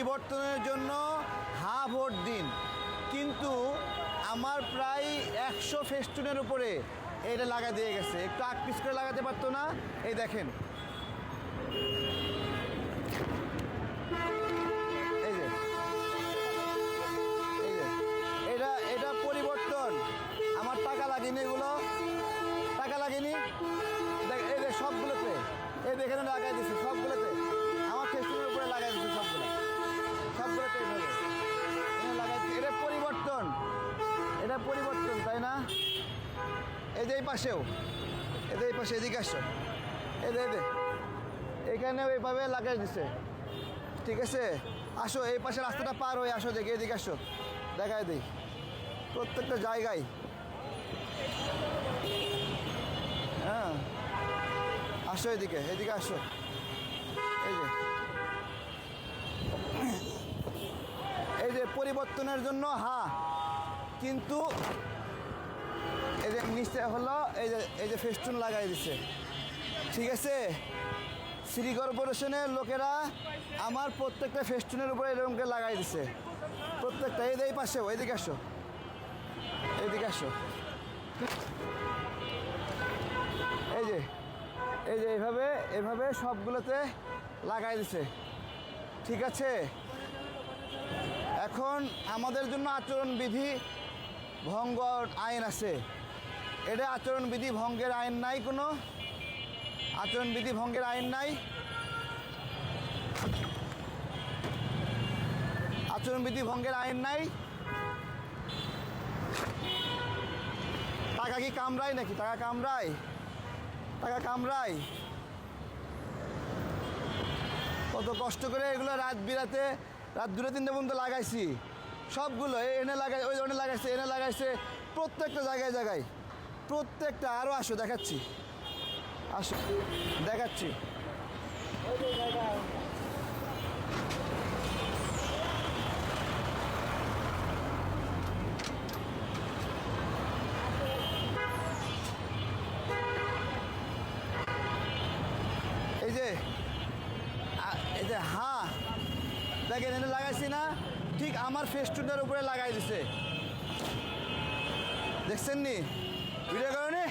পরিবর্তনের জন্য হা ভোট দিন, কিন্তু আমার প্রায় 100 ফেস্টুনের উপরে এটা লাগা দিয়ে গেছে। একটু আগ পিস করে লাগাতে পারতো না? এই দেখেন, এই যে এটা পরিবর্তন। আমার টাকা লাগেনি, এগুলো টাকা লাগেনি। এই যে সবগুলোতে, এই যে এখানে লাগাই দিচ্ছে সবগুলোতে, আমার ফেস্টুনের উপরে লাগাই দিচ্ছে সবগুলোতে এইভাবে এখানে লাগাই দিচ্ছে। এটা পরিবর্তন, এটা পরিবর্তন, তাই না? এই যে এই পাশেও, এই যে এই পাশে, এদিকে আসো, এই যে এখানেও এইভাবে লাগাই দিচ্ছে। ঠিক আছে, আসো এই পাশে রাস্তাটা পার হয়ে আসো, দেখি এদিকে আসো, দেখাই দিই প্রত্যেকটা জায়গায়। হ্যাঁ, আসো এদিকে, এদিকে আসো। এই যে পরিবর্তনের জন্য কিন্তু এই যে নিচে হলো এই যে ফেস্টুন লাগাই দিচ্ছে। ঠিক আছে, সিটি কর্পোরেশনের লোকেরা আমার প্রত্যেকটা ফেস্টুনের উপরে এরকম করে লাগাই দিচ্ছে প্রত্যেকটা। এই যে এই পাশেও, এইদিকে আসো, এইদিকে আসো, এই যে এইভাবে সবগুলোতে লাগাই দিছে। ঠিক আছে, এখন আমাদের জন্য আচরণবিধি ভঙ্গ আইন আছে। এটা আচরণবিধি ভঙ্গের আইন নাই, কোনো আচরণবিধি ভঙ্গের আইন নাই। আচরণবিধি ভঙ্গের আইন নাই। টাকা কি কামড়ায় নাকি? টাকা কামড়ায়? টাকা কামড়ায়? কত কষ্ট করে এগুলো রাত বিরাতে, রাত 2-3 পর্যন্ত লাগাইছি সবগুলো। এনে লাগাই, ওই জন্য লাগাইছে, এনে লাগাইছে, প্রত্যেকটা জায়গায় জায়গায়, প্রত্যেকটা। আরও আসো, দেখাচ্ছি, আসো দেখাচ্ছি। এই যে দেখেন, এনে লাগাইছি না, ঠিক আমার ফেস্টুনের উপরে লাগাই দিছে। দেখছেন নি? ভিডিও করেনি?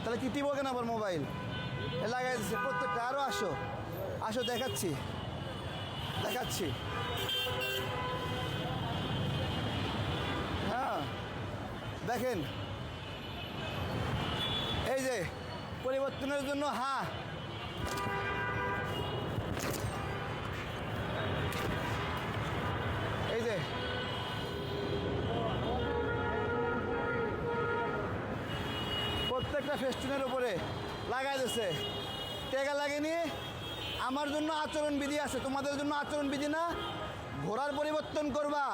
তাহলে কি টিপো কেন আবার মোবাইল? লাগাই দিচ্ছে প্রত্যেকটা। আরও আসো, আসো, দেখাচ্ছি দেখাচ্ছি। হ্যাঁ, দেখেন, এই যে পরিবর্তনের জন্য এই যে প্রত্যেকটা ফেস্টুনের উপরে লাগাই দিচ্ছে। টেকা লাগেনি। আমার জন্য আচরণবিধি আছে, তোমাদের জন্য আচরণবিধি না। ঘোড়ার পরিবর্তন করবা,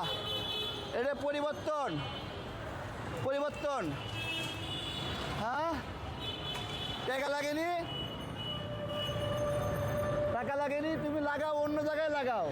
এটা পরিবর্তন, পরিবর্তন। হ্যাঁ, টাকা লাগেনি, টাকা লাগেনি, তুমি লাগাও, অন্য জায়গায় লাগাও।